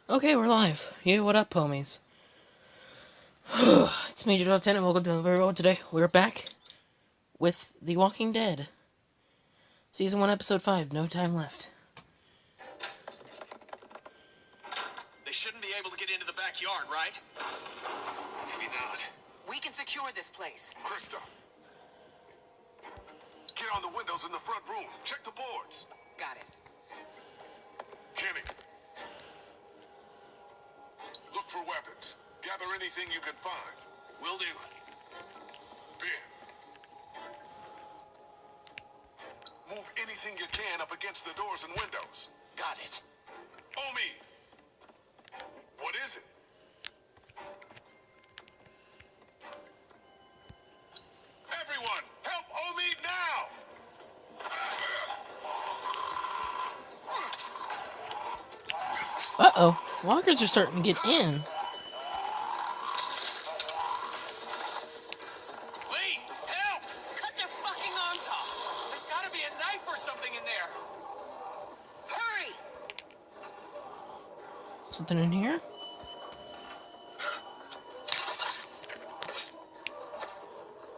Okay, we're live. Yeah, what up, homies? It's Major Dog 10 and welcome to the very road today. We're back with The Walking Dead. Season 1, Episode 5, No Time Left. They shouldn't be able to get into the backyard, right? Maybe not. We can secure this place. Krista, get on the windows in the front room. Check the boards. Got it. Kenny, look for weapons. Gather anything you can find. Will do. Ben, move anything you can up against the doors and windows. Got it. Omi, what is it? Everyone, help Omi now! Uh-oh. Walkers are starting to get in. Lee, help! Cut their fucking arms off! There's gotta be a knife or something in there. Hurry! Something in here?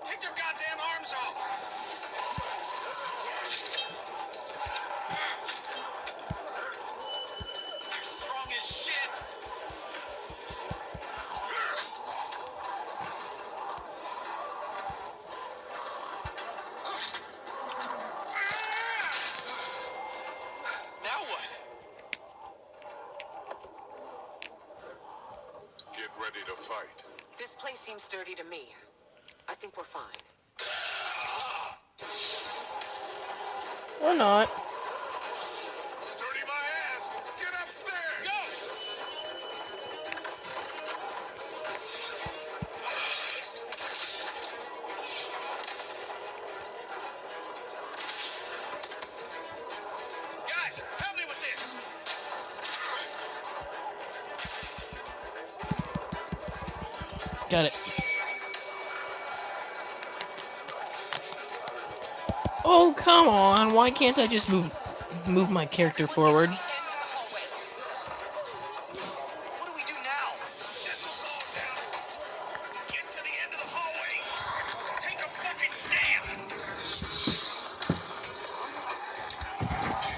Take their goddamn arms off! They're strong as shit! Now what? Get ready to fight. This place seems sturdy to me. I think we're fine. Or not. Sturdy my ass! Get upstairs! Go! Guys, help me with this! Got it. Oh, come on. Why can't I just move my character forward? End of the hallway. What do we do now? This'll slow him down. Get to the end of the hallway. Take a fucking stand.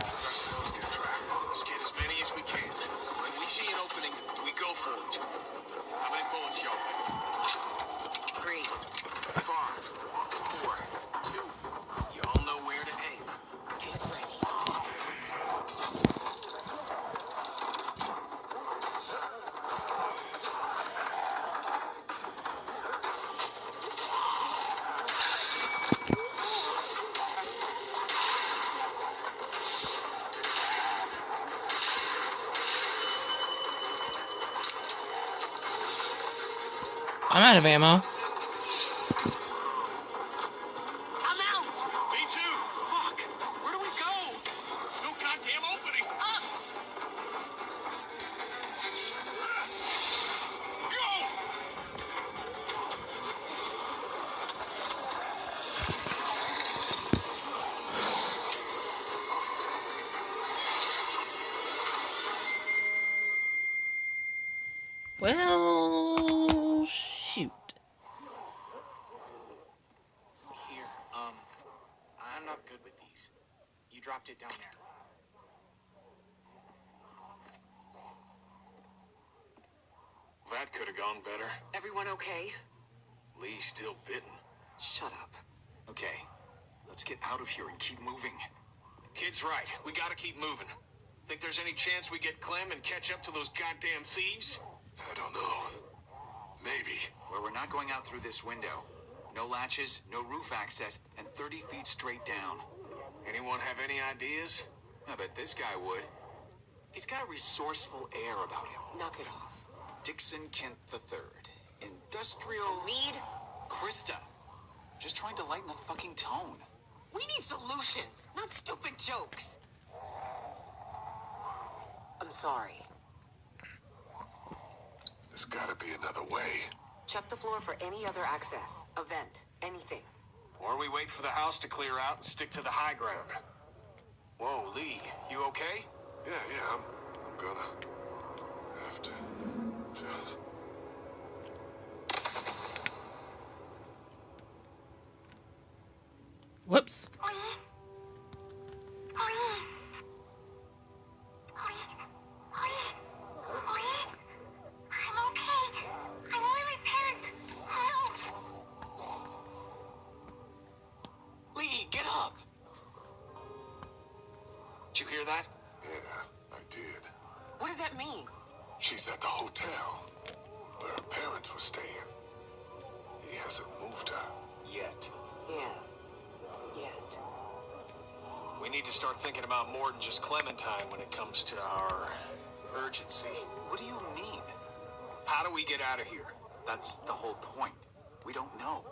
Let ourselves get trapped. Let's get as many as we can. When we see an opening, we go for it. How many bullets, y'all? 3. 5, 4, 2. You all know where to aim. Get ready. I'm out of ammo. I'm out! Me too. Fuck. Where do we go? There's no goddamn opening. Up! Go! Well, shoot. Here, I'm not good with these. You dropped it down there. That could have gone better. Everyone okay? Lee's still bitten. Shut up. Okay, let's get out of here and keep moving. Kid's right. We gotta keep moving. Think there's any chance we get Clem and catch up to those goddamn thieves? I don't know. Maybe. Well, we're not going out through this window. No latches, no roof access, and 30 feet straight down. Anyone have any ideas? I bet this guy would. He's got a resourceful air about him. Knock it off. Dixon Kent III. Industrial... Lead? Krista. Just trying to lighten the fucking tone. We need solutions, not stupid jokes. I'm sorry. There's gotta be another way. Check the floor for any other access. A vent. Anything. Or we wait for the house to clear out and stick to the high ground. Whoa, Lee, you okay? Yeah, I'm gonna. Whoops. Lee, get up! Did you hear that? Yeah, I did. What did that mean? She's at the hotel where her parents were staying. He hasn't moved her. Yet. Yeah. Yet. We need to start thinking about more than just Clementine when it comes to our urgency. What do you mean? How do we get out of here? That's the whole point. We don't know.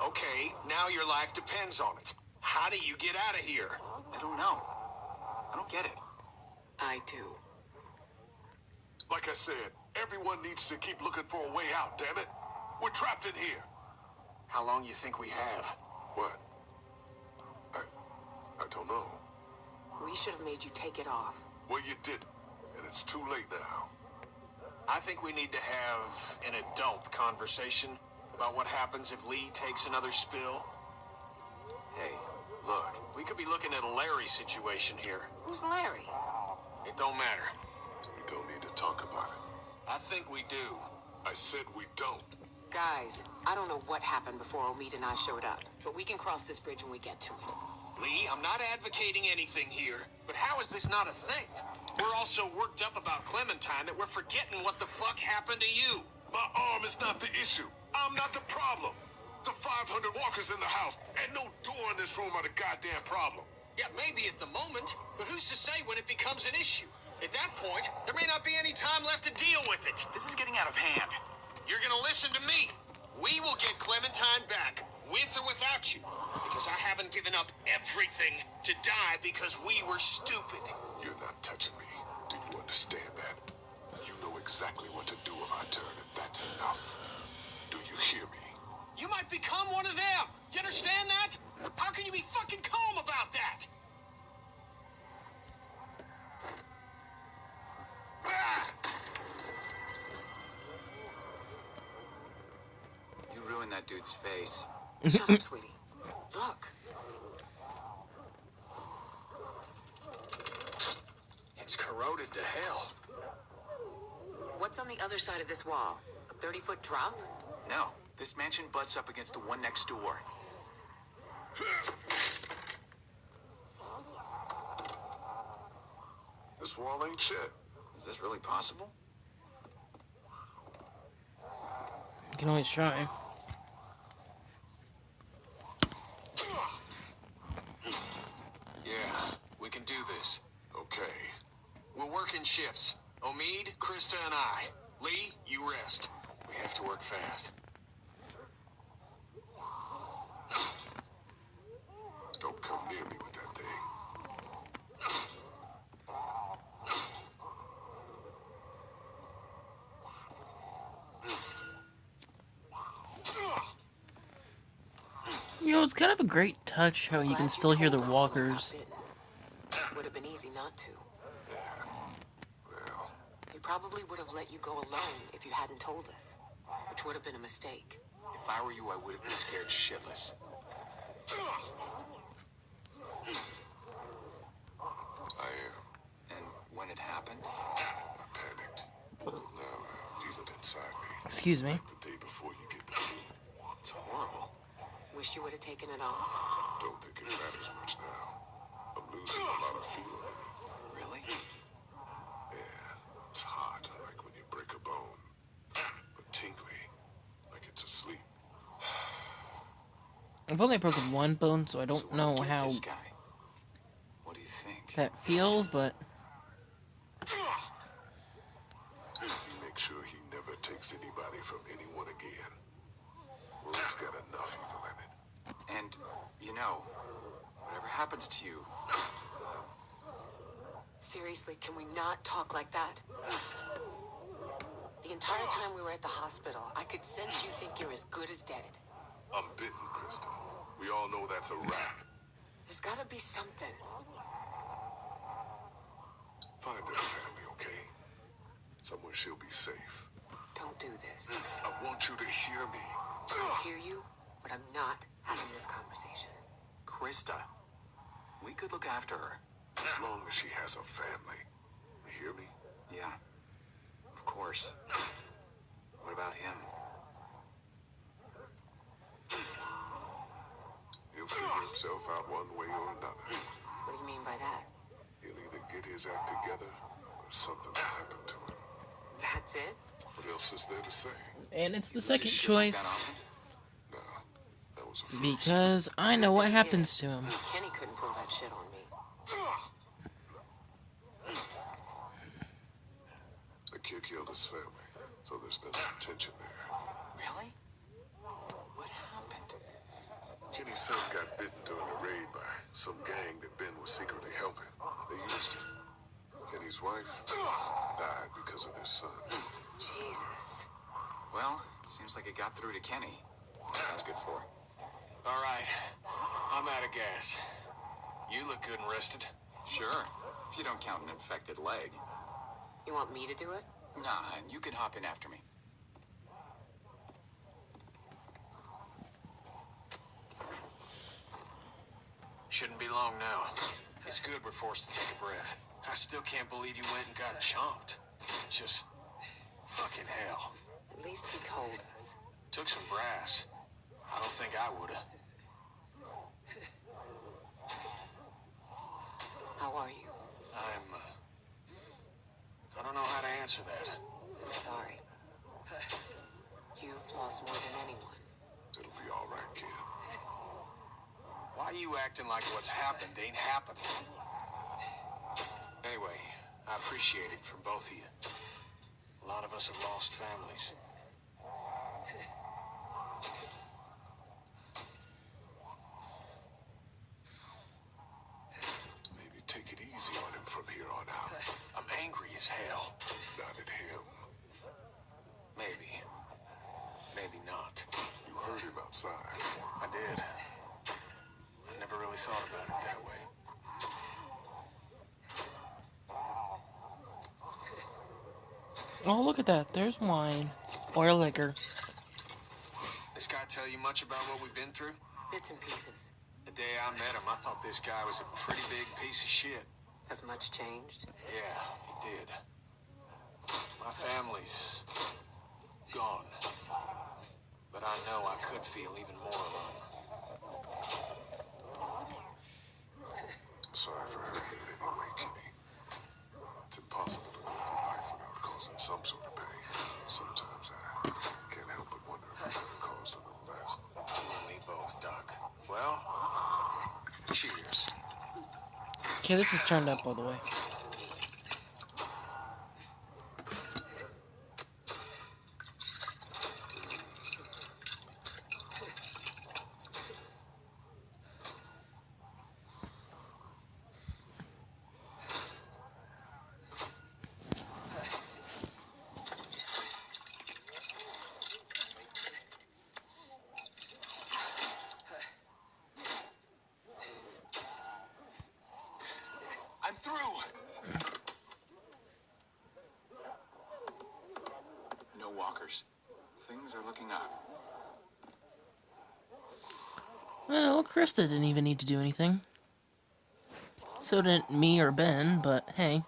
Okay, now your life depends on it. How do you get out of here? I don't know. I don't get it. I do. Like I said, everyone needs to keep looking for a way out, damn it. We're trapped in here. How long you think we have? What? I don't know. We should have made you take it off. Well, you didn't, and it's too late now. I think we need to have an adult conversation about what happens if Lee takes another spill. Hey, look, we could be looking at a Larry situation here. Who's Larry? It don't matter. We don't need to talk about it. I think we do. I said we don't. Guys, I don't know what happened before Omid and I showed up, but we can cross this bridge when we get to it. Lee, I'm not advocating anything here, but how is this not a thing? We're all so worked up about Clementine that we're forgetting what the fuck happened to you. My arm is not the issue. I'm not the problem. The 500 walkers in the house and no door in this room are the goddamn problem. Yeah, maybe at the moment, but who's to say when it becomes an issue? At that point, there may not be any time left to deal with it. This is getting out of hand. You're gonna listen to me. We will get Clementine back, with or without you, because I haven't given up everything to die because we were stupid. You're not touching me. Do you understand that? You know exactly what to do if I turn, and that's enough. Do you hear me? You might become one of them. You understand that? How can you be fucking calm about that? Ah! You ruined that dude's face. Shut up, sweetie. Look. It's corroded to hell. What's on the other side of this wall? A 30-foot drop? No, this mansion butts up against the one next door. This wall ain't shit. Is this really possible? You can always try. Yeah, we can do this. Okay. We'll work in shifts. Omid, Krista, and I. Lee, you rest. We have to work fast. Don't come near me with that thing. You know, it's kind of a great touch how you can still hear the walkers. Would have been easy not to. Well, He probably would have let you go alone if you hadn't told us, which would have been a mistake. If I were you, I would have been scared shitless. I am. And when it happened, I panicked. Now I feel it inside me. Excuse me. Like the day before you get the flu. it's horrible. Wish you would have taken it off. Don't think it matters much now. I'm losing a lot of feeling. Really? Yeah, it's hot, like when you break a bone. But tingly, like it's asleep. I've only broken one bone, so I So don't when know we get how this guy, what do you think? that feels, but Make sure he never takes anybody from anyone again. World's got enough evil in it. And, you know, whatever happens to you, Seriously, can we not talk like that? The entire time we were at the hospital, I could sense you think you're as good as dead. I'm bitten, Kristen. We all know that's a wrap. There's gotta be something. Find her family, okay? Somewhere she'll be safe. Don't do this. I want you to hear me. I hear you, but I'm not having this conversation. Krista. We could look after her. As long as she has a family. You hear me? Yeah, of course. What about him? He'll figure himself out one way or another. What do you mean by that? He'll either get his act together or something will happen to him. That's it? What else is there to say? And it's the You lose second his shit like that choice often? No, that was a first. because I know what happens to him. Kenny couldn't pull that shit on me. The kid killed his family, so there's been some tension there. Really? What happened? Kenny's son got bitten during a raid by some gang that Ben was secretly helping. They used him. Kenny's wife died because of their son. Jesus. Well, seems like it got through to Kenny. That's good for her. All right, I'm out of gas. You look good and rested. Sure, if you don't count an infected leg. You want me to do it? Nah, and you can hop in after me. Shouldn't be long now. It's good we're forced to take a breath. I still can't believe you went and got chomped. Just fucking hell. At least he told us. Took some brass. I don't think I would've. How are you? I don't know how to answer that. I'm sorry. You've lost more than anyone. It'll be all right, kid. Why are you acting like what's happened ain't happened? Anyway, I appreciate it from both of you. A lot of us have lost families. Maybe take it easy on him from here on out. I'm angry as hell. Not at him. Maybe. Maybe not. You heard him outside. I did. I never really thought about it that way. Oh, look at that. There's wine. Or liquor. This guy tell you much about what we've been through? Bits and pieces. The day I met him, I thought this guy was a pretty big piece of shit. Has much changed? Yeah, he did. My family's gone. But I know I could feel even more alone. Sorry for hurting you in any way, Kenny. It's impossible to go through life without causing some sort of pain. Sometimes I can't help but wonder if I could have caused a little less. You and me both, Doc. Well, cheers. Okay, this is turned up all the way. I'm through! No walkers. Things are looking up. Well, Krista didn't even need to do anything. So didn't me or Ben, but hey.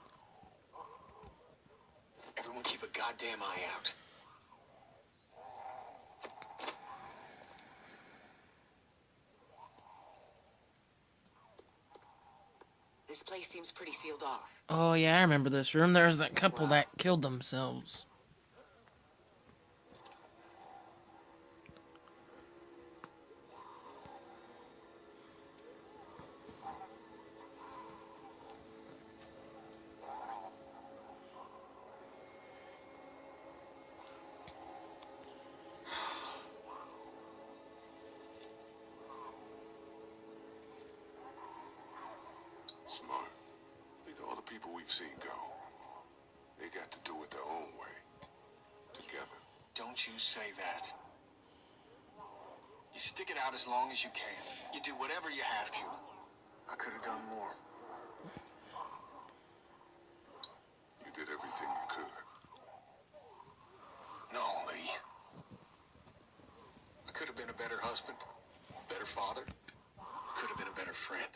Everyone keep a goddamn eye out. This place seems pretty sealed off. Oh yeah, I remember this room. There was that couple that killed themselves. Smart. Think of all the people we've seen go. They got to do it their own way. Together. Don't you say that. You stick it out as long as you can. You do whatever you have to. I could have done more. You did everything you could. No, Lee. I could have been a better husband, better father. Could have have been a better friend.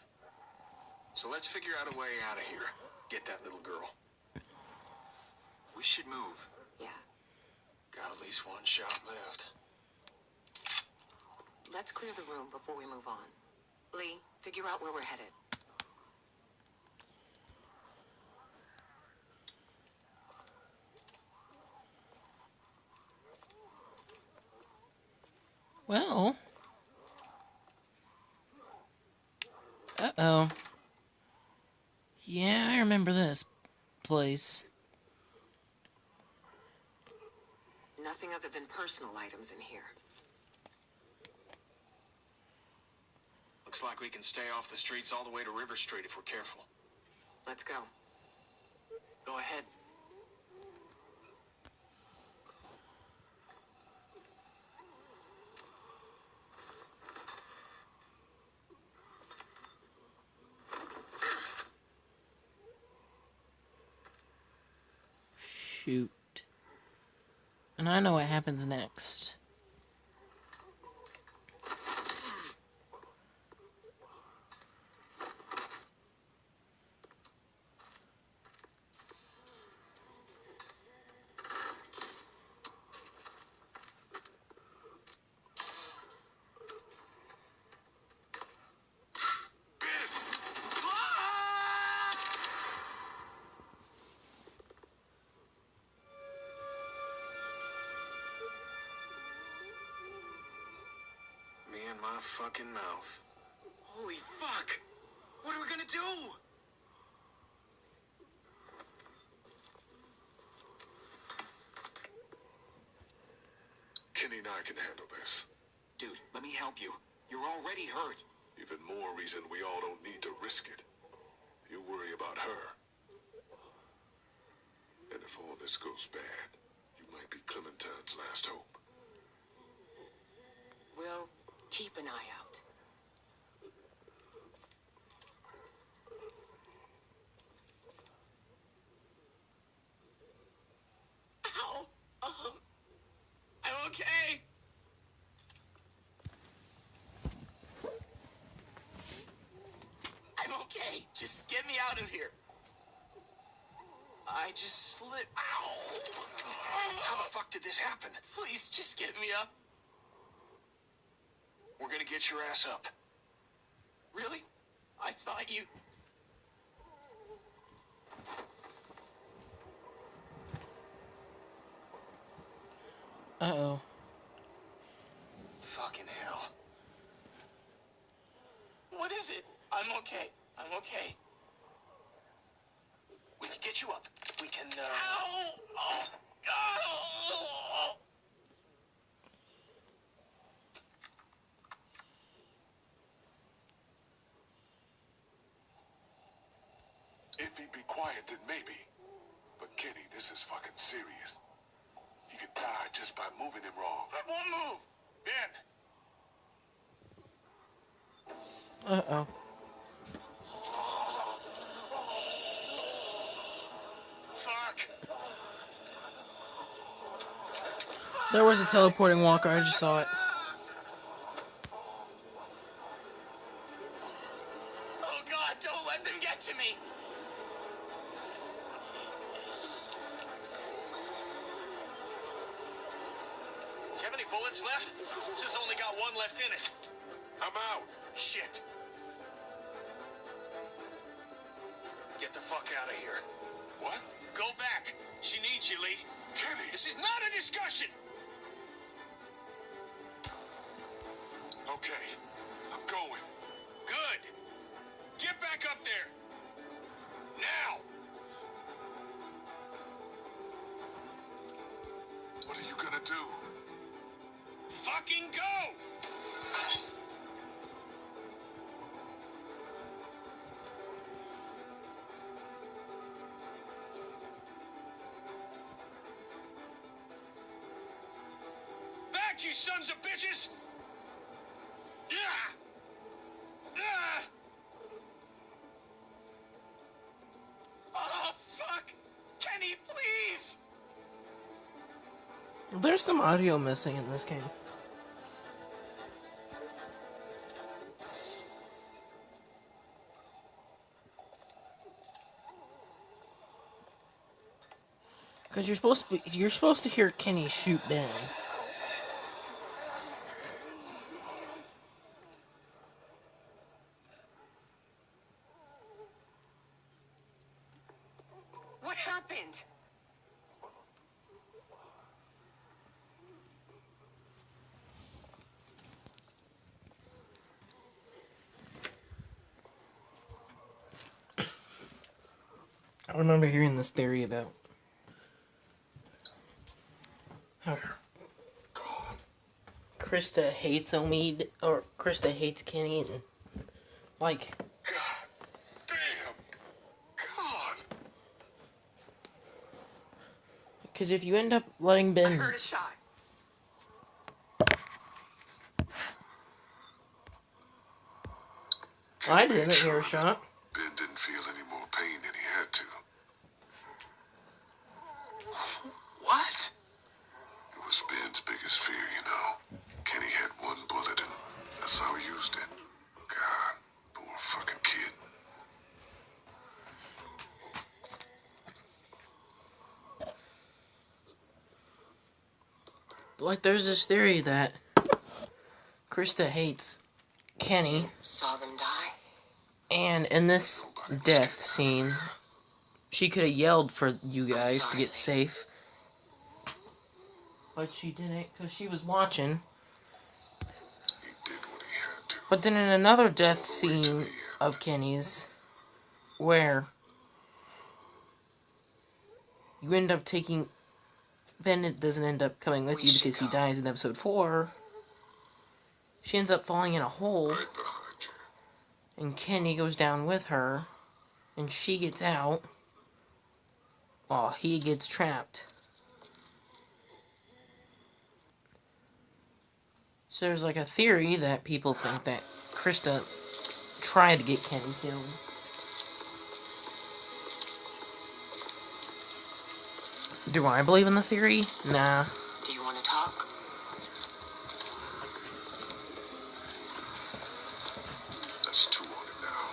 So let's figure out a way out of here. Get that little girl. We should move. Yeah. Got at least one shot left. Let's clear the room before we move on. Lee, figure out where we're headed. Well. Uh-oh. Yeah, I remember this place. Nothing other than personal items in here. Looks like we can stay off the streets all the way to River Street if we're careful. Let's go. Go ahead. Shoot. And I know what happens next. Me and my fucking mouth. Holy fuck! What are we gonna do? Kenny and I can handle this. Dude, let me help you. You're already hurt. Even more reason we all don't need to risk it. You worry about her. And if all this goes bad, you might be Clementine's last hope. We'll keep an eye out. Ow! I'm okay. I'm okay. Just get me out of here. I just slipped. Ow! How the fuck did this happen? Please, just get me up. We're gonna get your ass up. Really? I thought you... Uh-oh. Fucking hell. What is it? I'm okay. I'm okay. We can get you up. We can, Ow! Oh, God! If he'd be quiet, then maybe. But Kenny, this is fucking serious. He could die just by moving him wrong. I won't move. Ben! Uh-oh. Fuck! There was a teleporting walker, I just saw it. Oh, God, don't let them get to me! Do you have any bullets left? This has only got one left in it. I'm out. Shit. Get the fuck out of here. What? Go back. She needs you, Lee. Kenny! This is not a discussion. Okay, I'm going. Good. Get back up there. Now. What are you gonna do? Fucking go. Back, you sons of bitches! Yeah! Ah! Oh, fuck! Kenny, please! There's some audio missing in this game. Because you're supposed to hear Kenny shoot Ben. What happened? I remember hearing this theory about how Krista hates Omid, or Krista hates Kenny, and like, God damn. God. because if you end up letting I Ben, heard a shot. I Kenny made didn't hear a sure shot. Ben didn't feel any more pain than he had to. What? It was Ben's biggest fear, you know. Kenny had one bullet and that's how he used it. God, poor fucking kid. Like, there's this theory that Krista hates Kenny, Saw them die? and in this death scene, she could have yelled for you guys to get safe, but she didn't because she was watching. He did what he had to. But then in another death scene of Kenny's, where you end up taking, Ben doesn't end up coming with you because he dies in episode 4. She ends up falling in a hole, Right behind you. and Kenny goes down with her, and she gets out, while he gets trapped. So there's like a theory that people think that Krista tried to get Kenny killed. Do I believe in the theory? Nah. Do you want to talk? That's two on it now.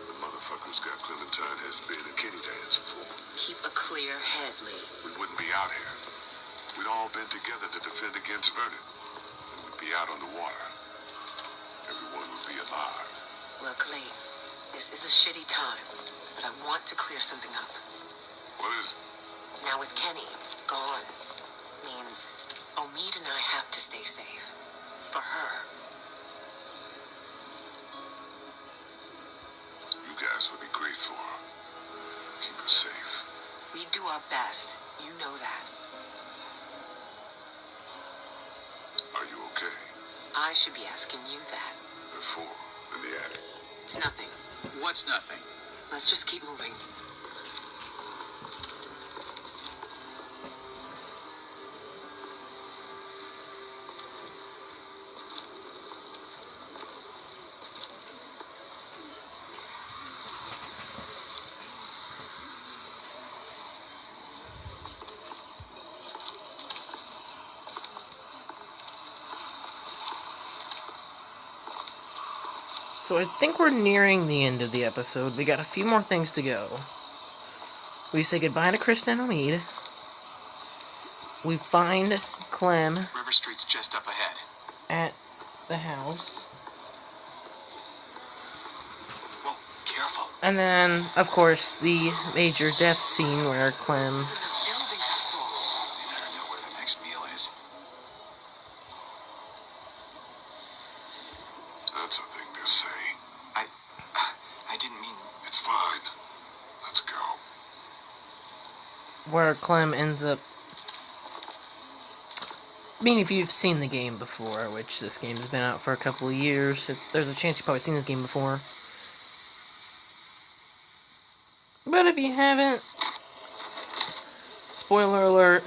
The motherfucker's got Clementine, has Ben, and Kenny to answer for. Keep a clear head, Lee. We wouldn't be out here. We'd all been together to defend against Vernon. And we'd be out on the water. Everyone would be alive. Look, Lee, this is a shitty time, but I want to clear something up. What is it? Now with Kenny gone, means Omid and I have to stay safe. For her. You guys would be great for her. Keep her safe. We do our best. You know that. Are you okay? I should be asking you that. Before, in the attic. It's nothing. What's nothing? Let's just keep moving. So I think we're nearing the end of the episode. We got a few more things to go. We say goodbye to Krista and Omid. We find Clem River Street's just up ahead. at the house. Whoa, careful. And then, of course, the major death scene where Clem... The buildings are full. We better know where the next meal is. That's a thing to say. I didn't mean... It's fine. Let's go. where Clem ends up... I mean, if you've seen the game before, which this game has been out for a couple of years, there's a chance you've probably seen this game before. But if you haven't, spoiler alert,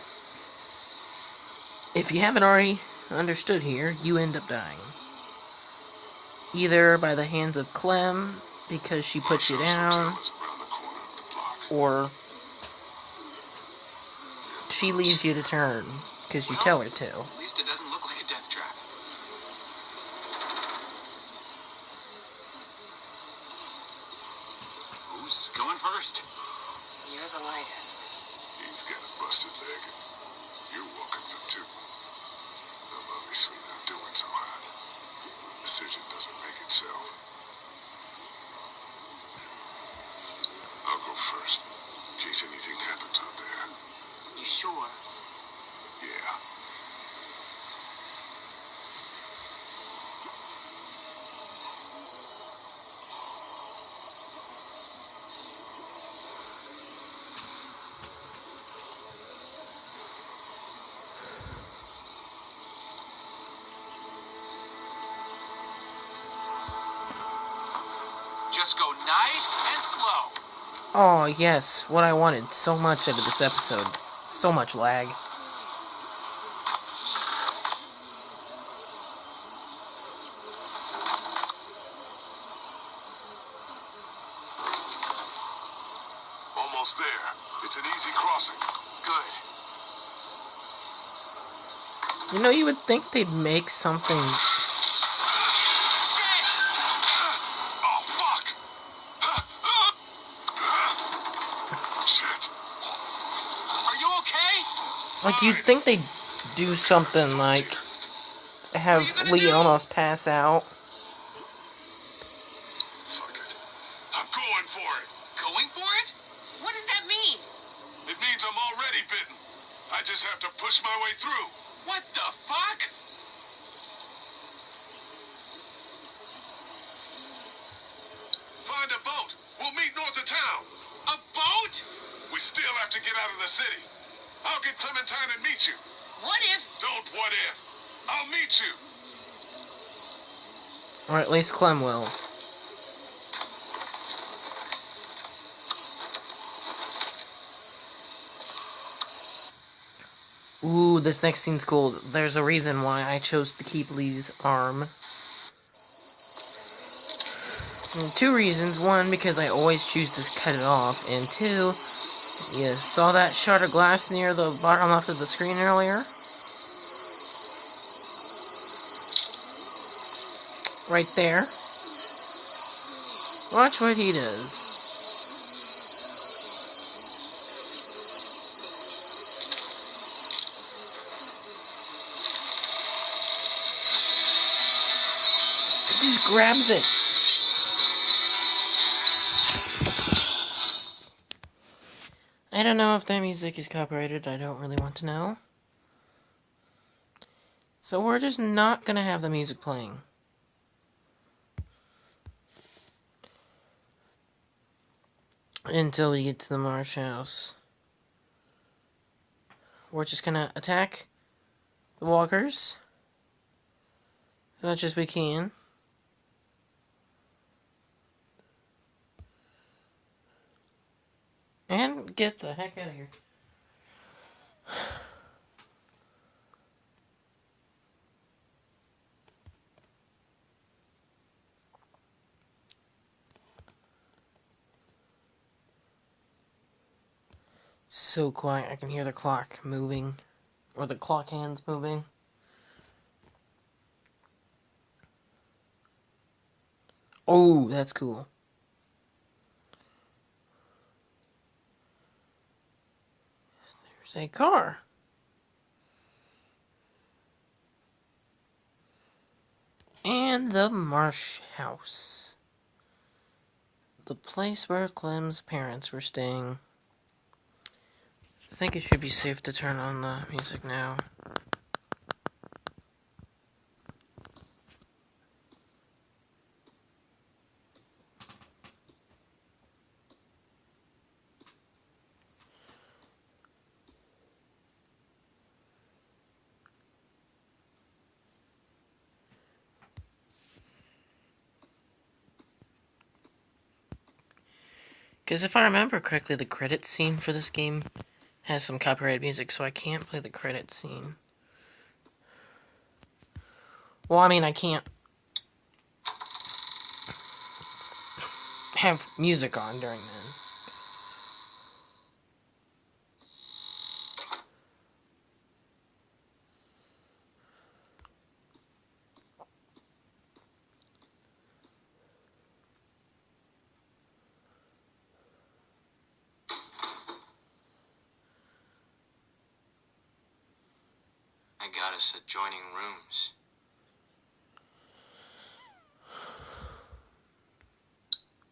if you haven't already understood here, you end up dying. Either by the hands of Clem, because she puts you down, Around the corner of the block. or she leaves you to turn, because you tell her to. At least it doesn't look like a death trap. Who's going first? You're the lightest. He's got busted leg, and you're walking for two. I'm obviously not doing so hot. The decision doesn't make itself. I'll go first, in case anything happens out there. You sure? Yeah. Just go nice and slow. Oh, yes, what I wanted so much out of this episode. So much lag. Almost there. It's an easy crossing. Good. You know, you would think they'd make something... Oh, fuck! Shit. Are you okay? Like, you'd think they'd do something like... have Lee almost pass out. Fuck it. I'm going for it. Going for it? What does that mean? It means I'm already bitten. I just have to push my way through. What the fuck? Find a boat. We'll meet north of town. A boat? We still have to get out of the city. I'll get Clementine and meet you. What if... Don't what if. I'll meet you. Or at least Clem will. Ooh, this next scene's cool. There's a reason why I chose to keep Lee's arm. Two reasons. One, because I always choose to cut it off. And two, you saw that shard of glass near the bottom left of the screen earlier? Right there. Watch what he does. He just grabs it. I don't know if that music is copyrighted. I don't really want to know. So we're just not gonna have the music playing. Until we get to the Marsh house. We're just gonna attack the walkers as much as we can. And get the heck out of here. So quiet, I can hear the clock moving. Or the clock hands moving. Oh, that's cool. There's a car. And the Marsh house. The place where Clem's parents were staying. I think it should be safe to turn on the music now. Because if I remember correctly, the credit scene for this game has some copyrighted music, so I can't play the credit scene. Well, I mean, I can't have music on during then. I got us adjoining rooms.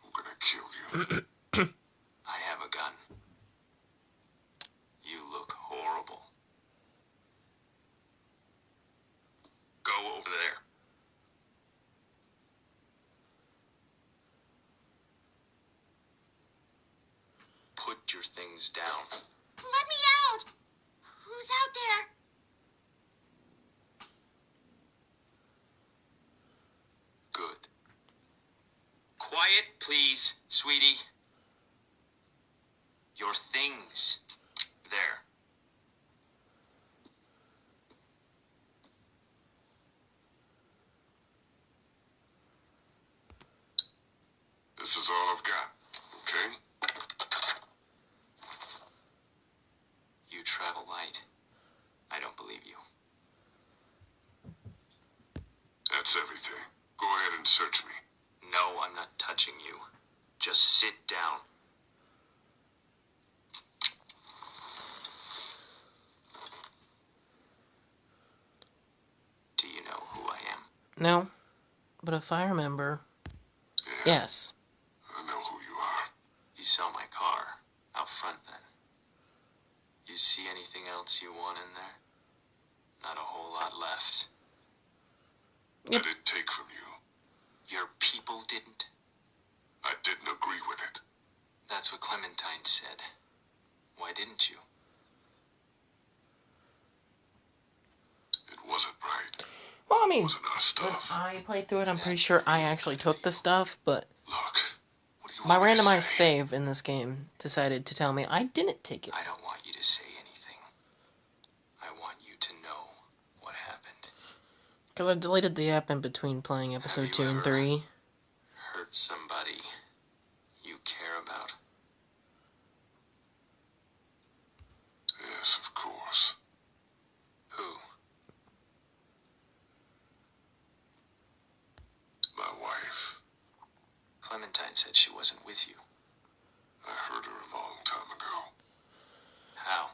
I'm gonna kill you. I have a gun. You look horrible. Go over there. Put your things down. Let me out! Who's out there? Good. Quiet, please, sweetie. Your things. There. This is all I've got, okay? You travel light. I don't believe you. That's everything. Go ahead and search me. No, I'm not touching you. Just sit down. Do you know who I am? No, but if I remember, Yeah, yes. I know who you are. You saw my car out front then. You see anything else you want in there? Not a whole lot left. What did it take from you? Your people didn't? I didn't agree with it. That's what Clementine said. Why didn't you? It wasn't right. Well, I It mean, wasn't our when stuff. I played through it, I'm pretty sure I actually took the stuff, but Look, what do you my want me to randomized say? save in this game decided to tell me I didn't take it. I don't want you to say anything. I want you to know what happened. Because I deleted the app in between playing episode you 2 and ever- 3. Hurt somebody you care about. Yes, of course. Who? My wife. Clementine said she wasn't with you. I heard her a long time ago. How?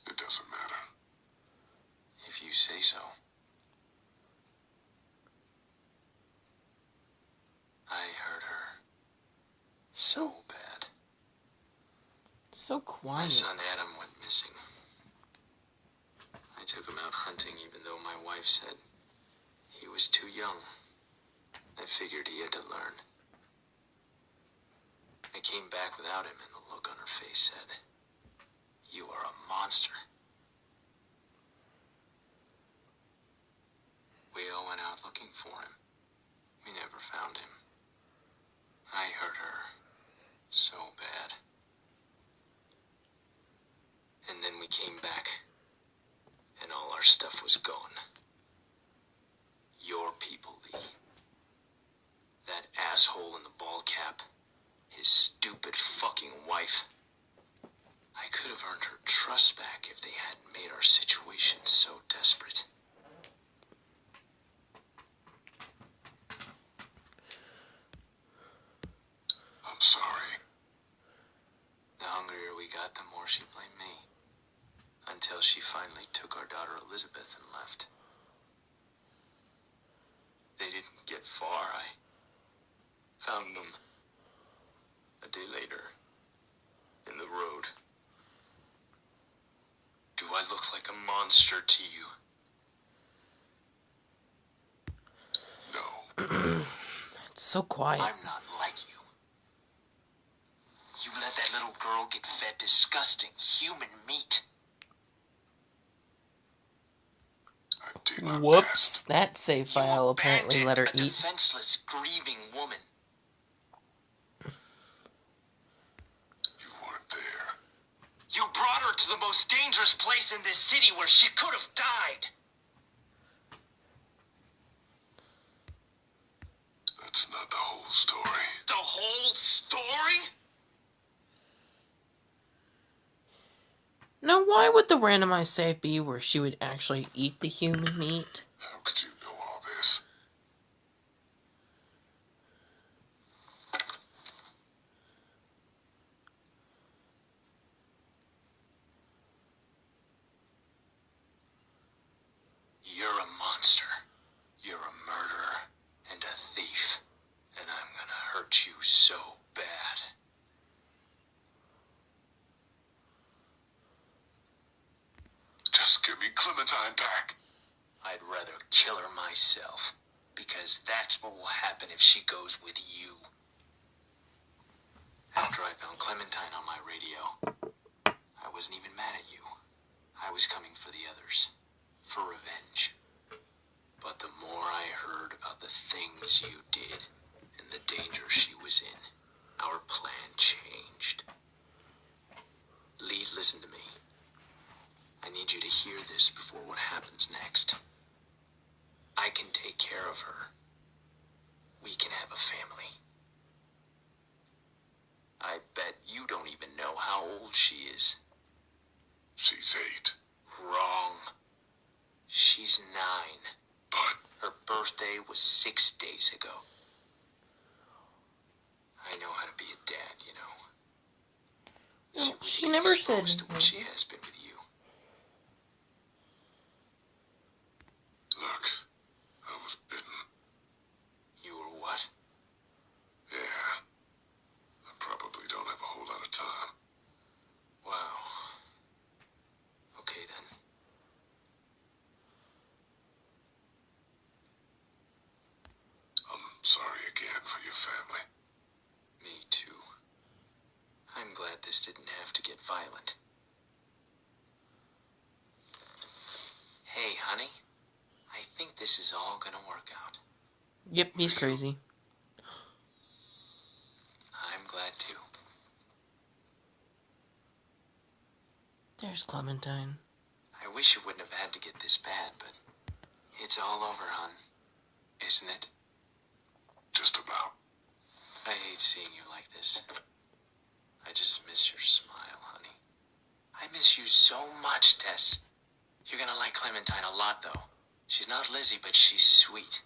It doesn't matter. If you say so. I hurt her so bad. So My quiet. son Adam went missing. I took him out hunting even though my wife said he was too young. I figured he had to learn. I came back without him and the look on her face said, "You are a monster." We all went out looking for him. We never found him. I hurt her so bad. And then we came back, and all our stuff was gone. Your people, Lee. That asshole in the ball cap. His stupid fucking wife. I could have earned her trust back if they hadn't made our situation so desperate. I'm sorry. The hungrier we got, the more she blamed me. Until she finally took our daughter Elizabeth and left. They didn't get far. I found them a day later in the road. Do I look like a monster to you? No. It's so quiet. I'm not like you. You let that little girl get fed disgusting human meat. I did my Whoops. best. That save You file apparently abandoned let her a eat. defenseless, grieving woman. You weren't there. You brought her to the most dangerous place in this city where she could have died. That's not the whole story. The whole story? Now, why would the randomized save be where she would actually eat the human meat? How could you know all this? get Clementine back. I'd rather kill her myself, because that's what will happen if she goes with you. After I found Clementine on my radio, I wasn't even mad at you. I was coming for the others, for revenge. But the more I heard about the things you did and the danger she was in, our plan changed. Lee, listen to me. I need you to hear this before what happens next. I can take care of her. We can have a family. I bet you don't even know how old she is. She's 8. Wrong. She's 9. But Her birthday was 6 days ago. I know how to be a dad, you know. Well, wouldn't she be never said exposed to what she has been with you. look, I was bitten. You were what? Yeah. I probably don't have a whole lot of time. Wow. Okay then. I'm sorry again for your family. Me too. I'm glad this didn't have to get violent. Hey, honey. I think this is all gonna work out. Yep, he's crazy. I'm glad too. There's Clementine. I wish it wouldn't have had to get this bad, but it's all over, hon. Isn't it? Just about. I hate seeing you like this. I just miss your smile, honey. I miss you so much, Tess. You're gonna like Clementine a lot, though. She's not Lizzie, but she's sweet.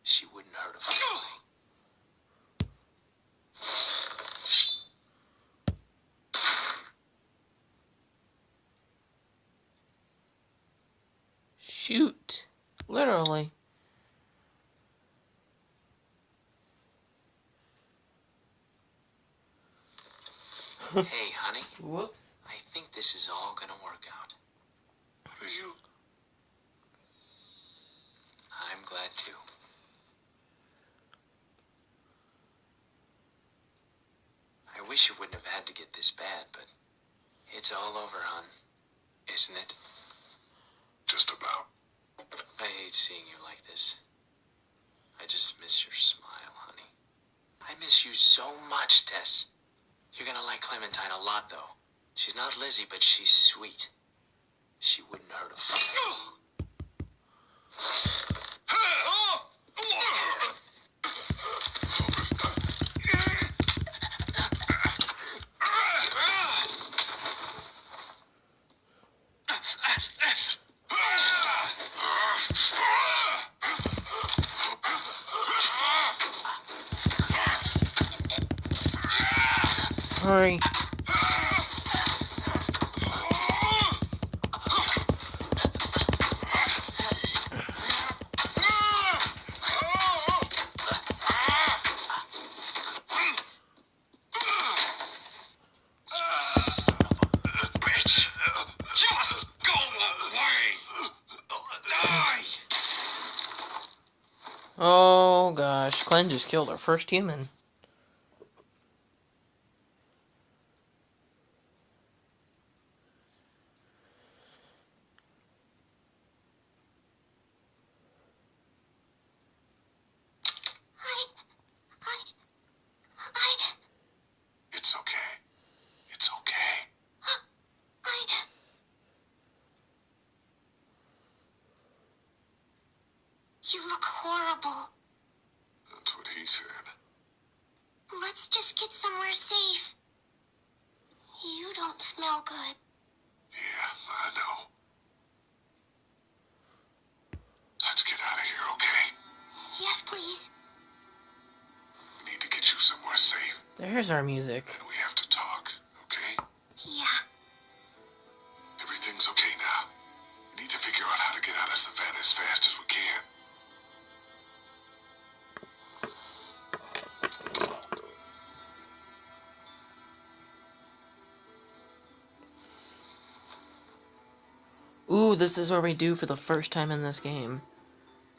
She wouldn't hurt a fly. Shoot. Literally. Hey, honey. Whoops. I think this is all gonna work out. What are you? I'm glad too. I wish it wouldn't have had to get this bad, but it's all over, hon. Isn't it? Just about. I hate seeing you like this. I just miss your smile, honey. I miss you so much, Tess. You're gonna like Clementine a lot, though. She's not Lizzie, but she's sweet. She wouldn't hurt a fly. Hurry. Bitch! Just go away! Die! Oh gosh, Glenn just killed our first human. It's okay. It's okay. You look horrible. That's what he said. Let's just get somewhere safe. You don't smell good. Yeah, I know. Let's get out of here, okay? Yes, please. We need to get you somewhere safe. There's our music. And we have to talk, okay? Yeah. Everything's okay now. We need to figure out how to get out of Savannah as fast as we can. Ooh, this is where we do for the first time in this game.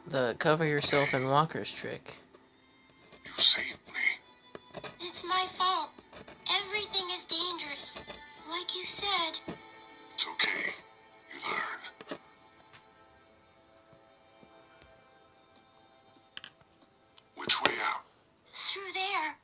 The cover yourself in walkers trick. You saved me. It's my fault. Everything is dangerous. Like you said. It's okay. You learn. Which way out? Through there.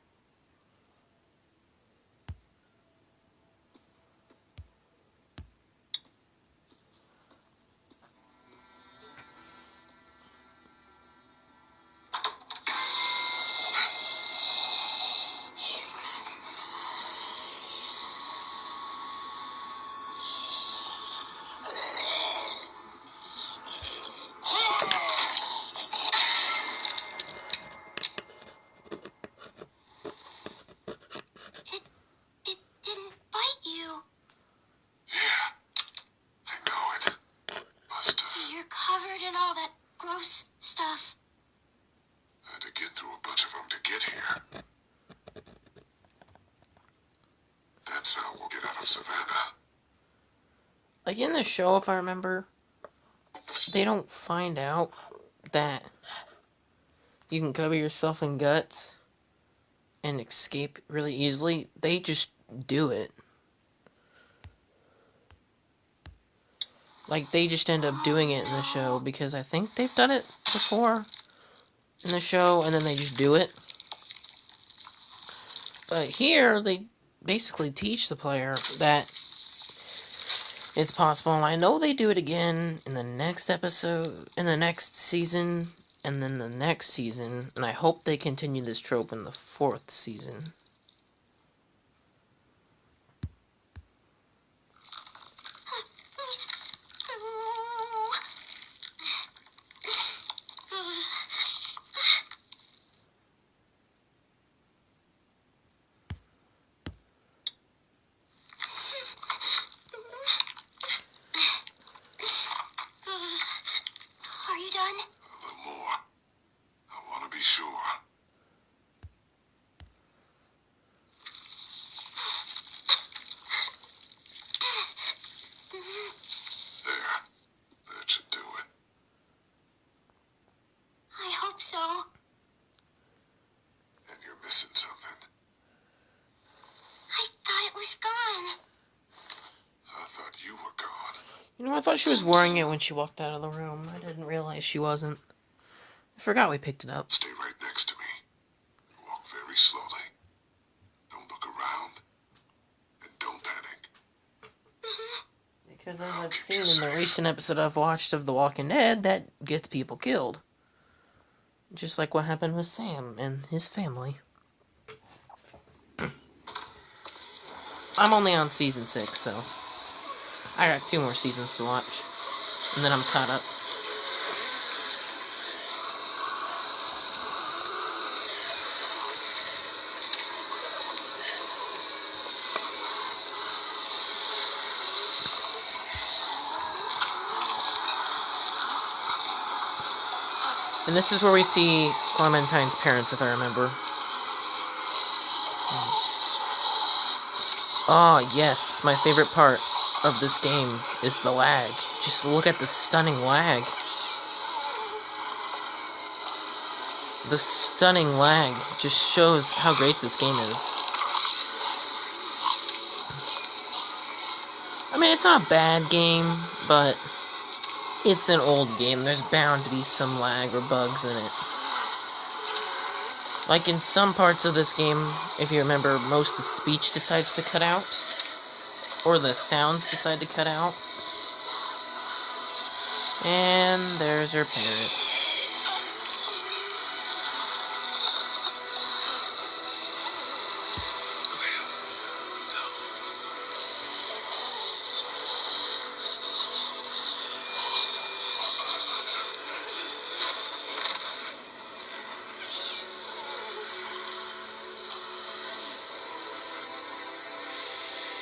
It didn't bite you. Yeah, I know it. Must have. You're covered in all that gross stuff. Had to get through a bunch of them to get here. That's how we'll get out of Savannah. Like in the show, if I remember, they don't find out that you can cover yourself in guts and escape really easily. They just do it. Like, they just end up doing it in the show because I think they've done it before in the show, and then they just do it. But here, they basically teach the player that it's possible, and I know they do it again in the next episode, in the next season, and then the next season, and I hope they continue this trope in the 4th season. Are you done? A little more. I want to be sure. There. That should do it. I hope so. And you're missing something. I thought it was gone. I thought you were gone. You know, I thought she was wearing it when she walked out of the room. I didn't realize she wasn't. I forgot we picked it up. Stay right next to me. Walk very slowly. Don't look around. And don't panic. Because as I've seen in the recent episode I've watched of The Walking Dead, that gets people killed. Just like what happened with Sam and his family. I'm only on season 6, so I got 2 more seasons to watch. And then I'm caught up. And this is where we see Clementine's parents, if I remember. Oh, yes, my favorite part of this game is the lag. Just look at the stunning lag. The stunning lag just shows how great this game is. I mean, it's not a bad game, but it's an old game. There's bound to be some lag or bugs in it. Like in some parts of this game, if you remember, most of the speech decides to cut out. Or the sounds decide to cut out. And there's her parents.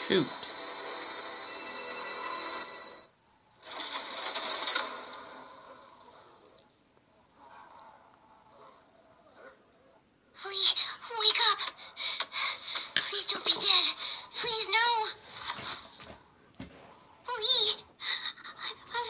Shoot. Lee, wake up. Please don't be dead. Please, no. Lee, I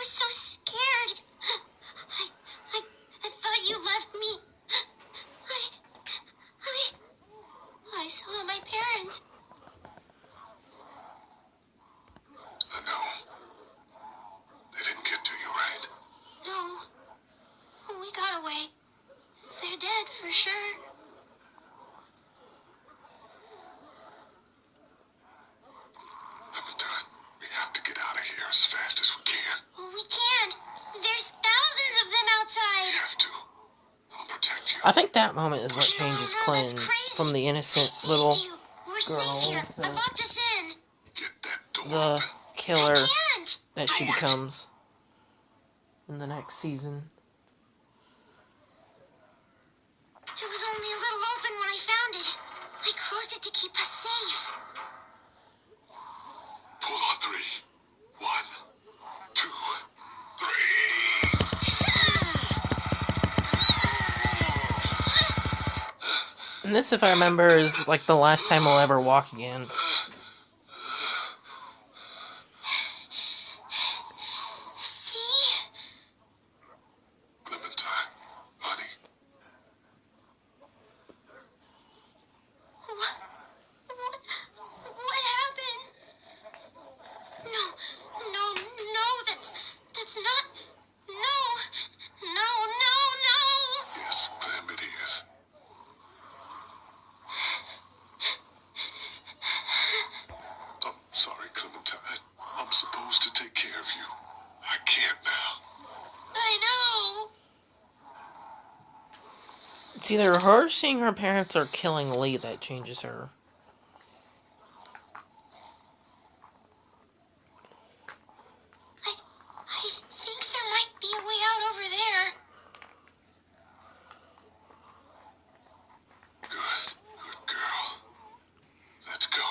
I think that moment is what changes No, Clem that's crazy. from the I innocent saved little you. We're girl safe here. I to locked us in. Get that door the open. killer I can't. that she becomes in the next season. It was only a little open when I found it. I closed it to keep us safe. Pull on 3. 1, 2, 3. And this, if I remember, is like the last time we'll ever walk again. See? Clementine, honey, What happened? No, that's not. No. yes, Clem, it is. I'm sorry, Clementine. I'm supposed to take care of you. I can't now. I know. It's either her seeing her parents or killing Lee that changes her. I think there might be a way out over there. Good girl. Let's go.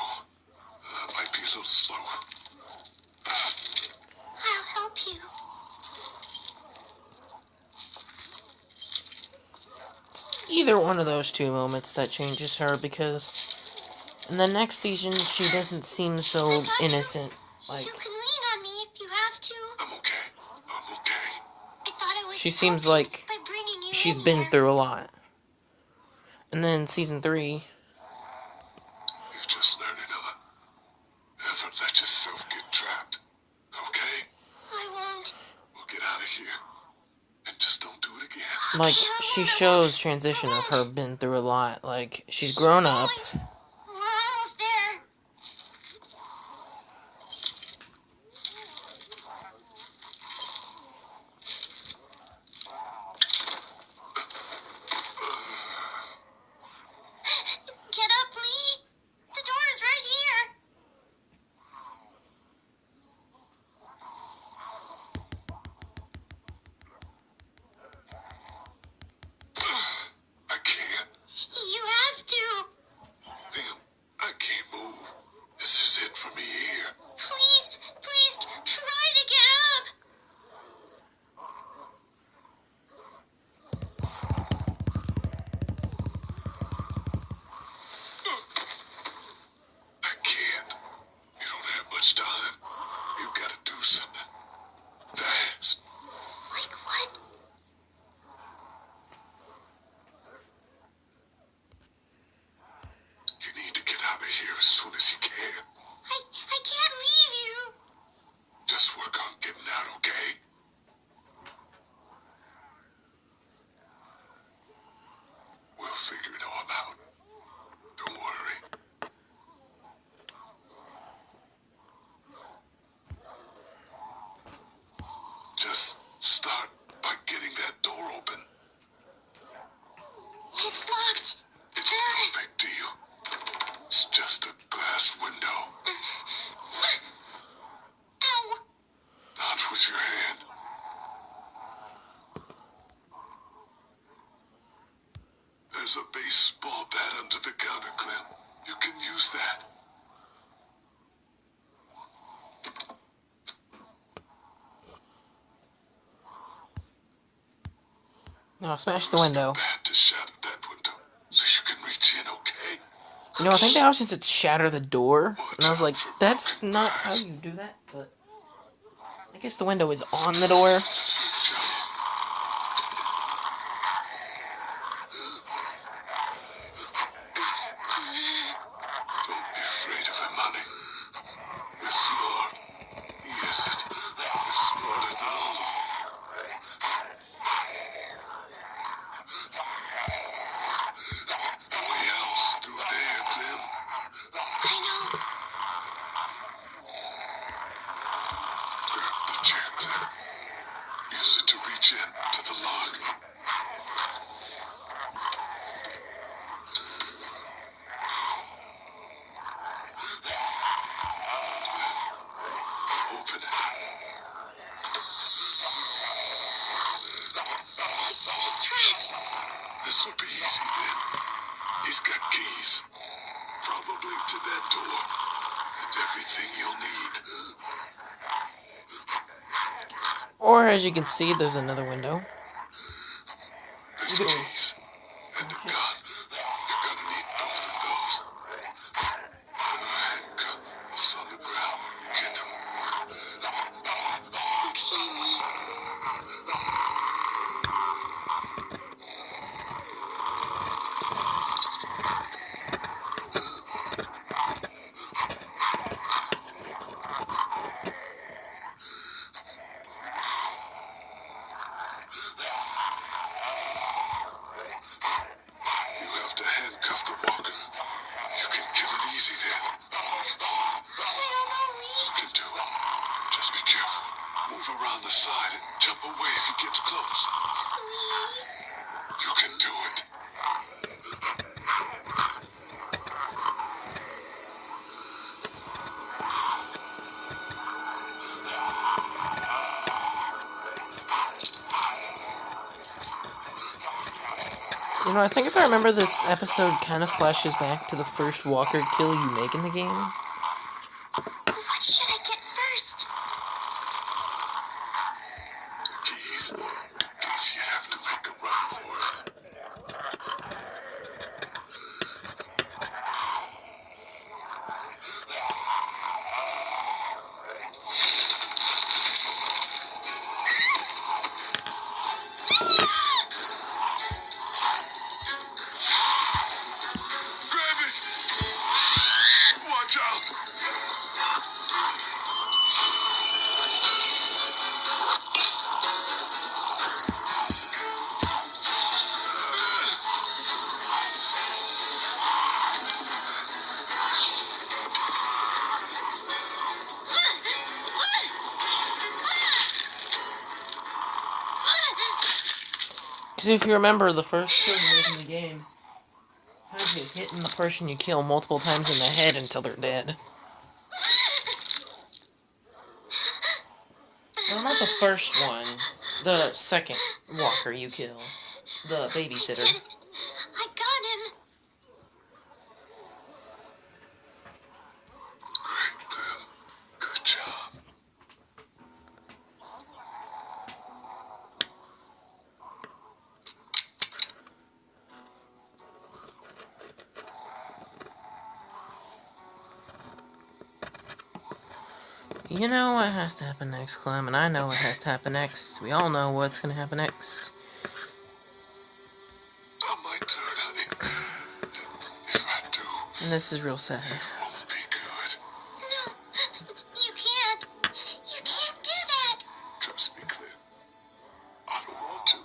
Might be a little slow. I'll help you. Either one of those two moments that changes her, because in the next season she doesn't seem so innocent. Like, You can lean on me if you have to. I'm okay. I'm okay. I thought I was she seems helping like by bringing you she's in been here. through a lot. And then season 3, You're just learning on. Never let yourself get trapped. Okay? I won't. We'll get out of here. And just don't do it again. like, Okay, I she won't, I shows won't. transition I of her won't. been through a lot. Like, she's grown up. We're almost there. Get up, Lee. The door is right here. I can't. You have to. Liam, I can't move. This is it for me here. Please, try to get up. I can't. You don't have much time. You gotta do something. Fast. Like what? You need to get out of here as soon as you can. I can't leave you. Just work on getting out, okay? We'll figure it all out. Don't worry. Just start by getting that door open. It's locked. It's no big deal. It's just a glass window. Ow. Not with your hand. There's a baseball bat under the counter, Clem. You can use that. No, smash the window. Bat to shatter that window so you can reach in, okay? You know, I think the option said shatter the door. And I was like, that's not how you do that, but I guess the window is on the door. Don't be afraid of him, honey. You're smart. Yes, you're smarter than all of them. The way out's through there, Clem. I know. Grab the chair, Clem. Use it to reach in to the lock. This'll be easy then. He's got keys. Probably to that door. And everything you'll need. Or, as you can see, there's another window. There's keys. And a gun. You're gonna need both of those. There are handcuffs on the ground. Get them. Okay, Lee. You have to handcuff the walker. You can kill it easy then. I don't know, Lee. You can do it. Just be careful. Move around the side and jump away if he gets close. You can do it. You know, I think if I remember, this episode kind of flashes back to the first walker kill you make in the game. What should I get first? Keys. In case you have to make a run for it. Grab it! Watch out! Because if you remember, the first kill you make in the game has you hitting the person you kill multiple times in the head until they're dead. Well, not the first one. The second walker you kill. The babysitter. I got him. Great, Tim. Good job. You know what has to happen next, Clem, and I know what has to happen next. We all know what's gonna happen next. On my turn, honey. If I do, And this is real sad. it won't be good. No, you can't. You can't do that. Trust me, Clint. I don't want to.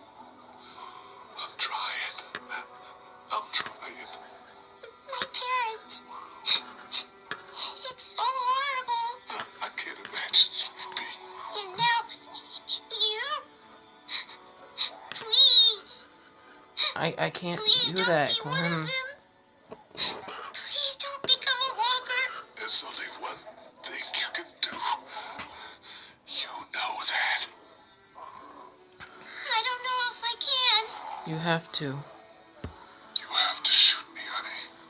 I'm trying. I'm trying. My parents. It's so horrible. I can't imagine, sweetie. And now, you? Please. I can't Please do don't that, be one of Clem. them. Please don't become a walker. There's only one thing you can do. You know that. I don't know if I can. You have to. You have to shoot me, honey.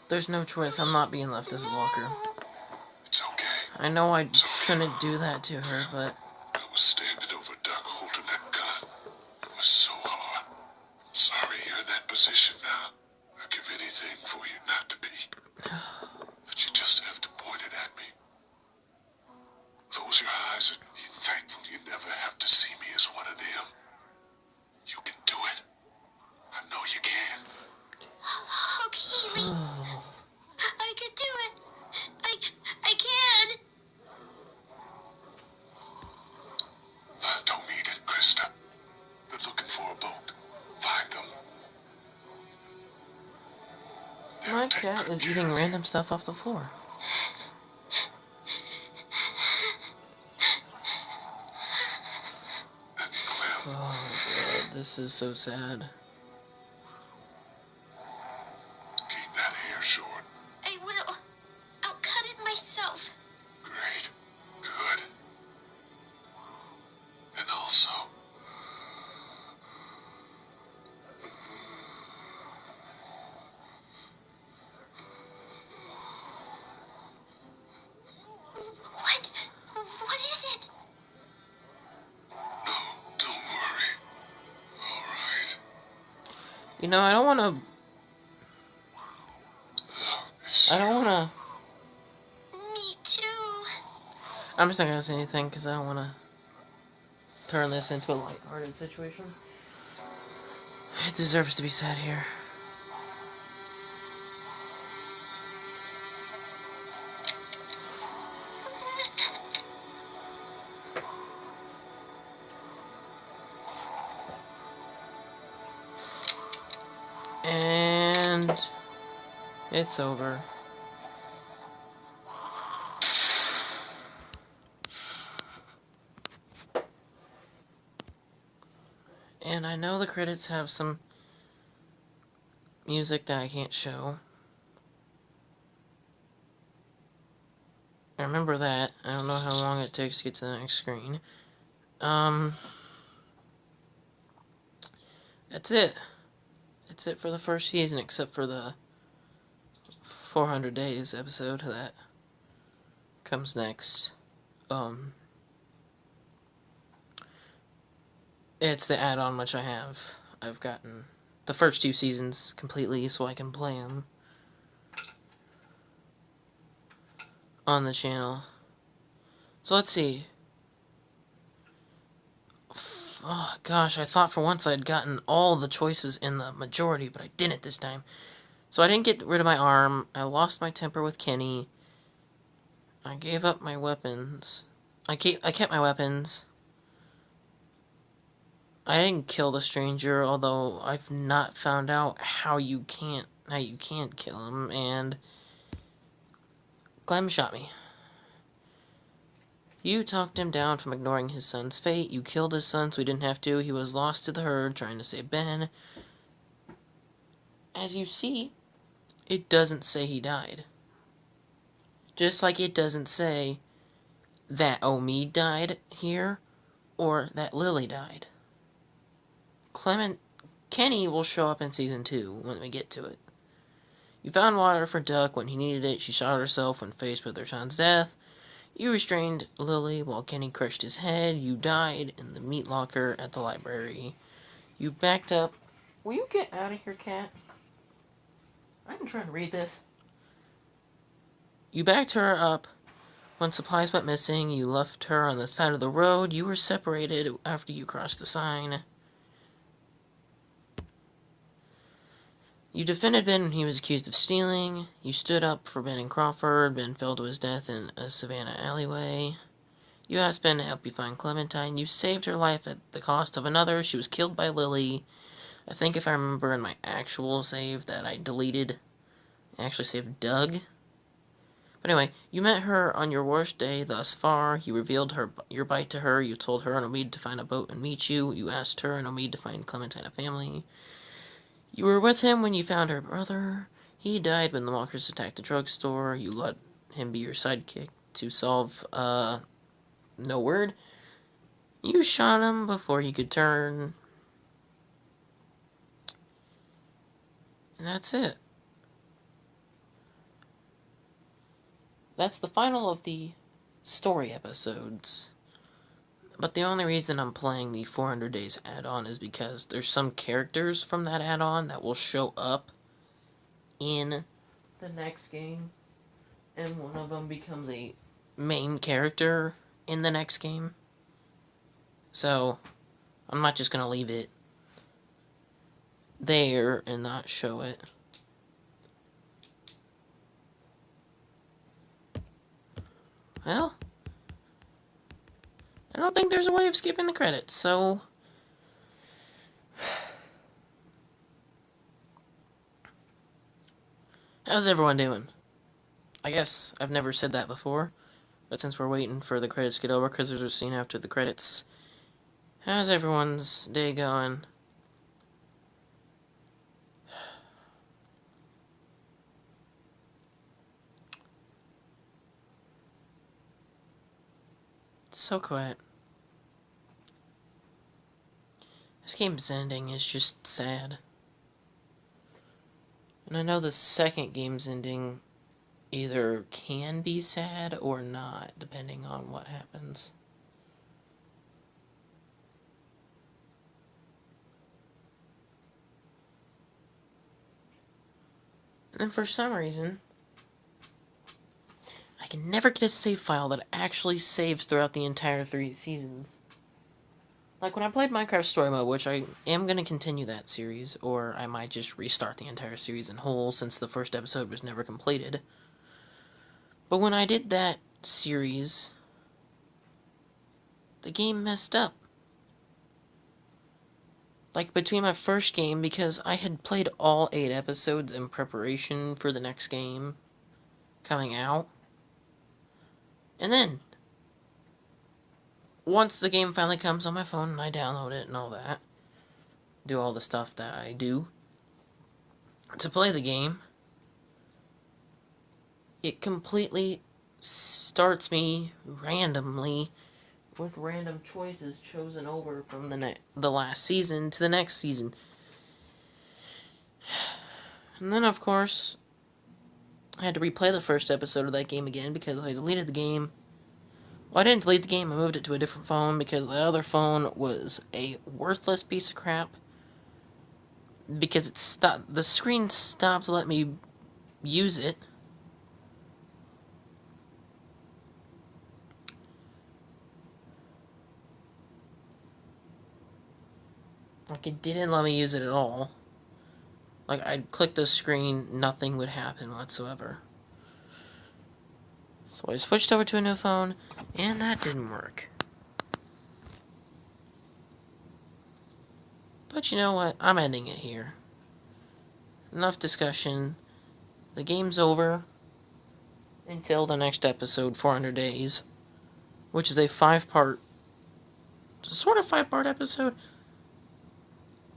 There's no choice. I'm not being left as a walker. It's okay. I know I shouldn't do that to her, but I was standing over Doug holding that gun. It was so hard. I'm sorry you're in that position now. I'd give anything for you not to be. But you just have to point it at me. Close your eyes and be thankful you never have to see me as one of them. You can do it. I know you can. Okay, Lee. oh, I could do it. I can. Don't need it, Krista. They're looking for a boat. Find them. my cat is eating random stuff off the floor. Oh, God, this is so sad. Keep that hair short. I will. I'll cut it myself. Great. Good. And also, You know, I don't want to. I don't want to. Me too. I'm just not gonna say anything because I don't want to turn this into a lighthearted situation. It deserves to be said here. And it's over. And I know the credits have some music that I can't show. I remember that. I don't know how long it takes to get to the next screen. That's it. That's it for the first season, except for the 400 Days episode that comes next. It's the add-on which I have. I've gotten the first 2 seasons completely so I can play them on the channel. So let's see. Oh gosh, I thought for once I'd gotten all the choices in the majority, but I didn't this time. So I didn't get rid of my arm. I lost my temper with Kenny. I gave up my weapons. I kept my weapons. I didn't kill the stranger, although I've not found out how you can't kill him, and Clem shot me. You talked him down from ignoring his son's fate. You killed his son so he didn't have to. He was lost to the herd trying to save Ben. As you see, it doesn't say he died. Just like it doesn't say that Omid died here or that Lily died. Kenny will show up in season 2 when we get to it. You found water for Duck when he needed it. She shot herself when faced with her son's death. You restrained Lily while Kenny crushed his head. You died in the meat locker at the library. You backed up. Will you get out of here, cat? I'm trying to read this. You backed her up when supplies went missing. You left her on the side of the road. You were separated after you crossed the sign. You defended Ben when he was accused of stealing. You stood up for Ben and Crawford. Ben fell to his death in a Savannah alleyway. You asked Ben to help you find Clementine. You saved her life at the cost of another. She was killed by Lily. I think if I remember in my actual save that I deleted, I actually saved Doug. But anyway, you met her on your worst day thus far. You revealed your bite to her. You told her and Omid to find a boat and meet you. You asked her and Omid to find Clementine a family. You were with him when you found her brother. He died when the walkers attacked the drugstore. You let him be your sidekick to solve, no word. You shot him before he could turn. And that's it. That's the final of the story episodes. But the only reason I'm playing the 400 Days add-on is because there's some characters from that add-on that will show up in the next game. And one of them becomes a main character in the next game. So, I'm not just gonna leave it there and not show it. Well, I don't think there's a way of skipping the credits, so how's everyone doing? I guess I've never said that before, but since we're waiting for the credits to get over, because there's a scene after the credits, how's everyone's day going? It's so quiet. This game's ending is just sad. And I know the second game's ending either can be sad or not, depending on what happens. And then for some reason, I can never get a save file that actually saves throughout the entire 3 seasons. Like when I played Minecraft Story Mode, which I am going to continue that series, or I might just restart the entire series in whole since the first episode was never completed. But when I did that series, the game messed up. Like between my first game, because I had played all 8 episodes in preparation for the next game coming out. And then, once the game finally comes on my phone and I download it and all that, do all the stuff that I do to play the game, it completely starts me randomly with random choices chosen over from the last season to the next season. And then, of course, I had to replay the first episode of that game again because I deleted the game. Well, I didn't delete the game, I moved it to a different phone because the other phone was a worthless piece of crap. Because the screen stopped letting me use it. Like, it didn't let me use it at all. Like, I'd click the screen, nothing would happen whatsoever. So I switched over to a new phone, and that didn't work. But you know what? I'm ending it here. Enough discussion. The game's over until the next episode, 400 Days, which is a 5-part, sort of 5-part episode,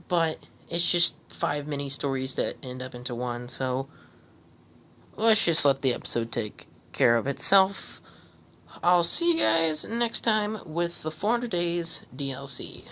but it's just 5 mini stories that end up into one, so let's just let the episode take care of itself. I'll see you guys next time with the 400 Days DLC.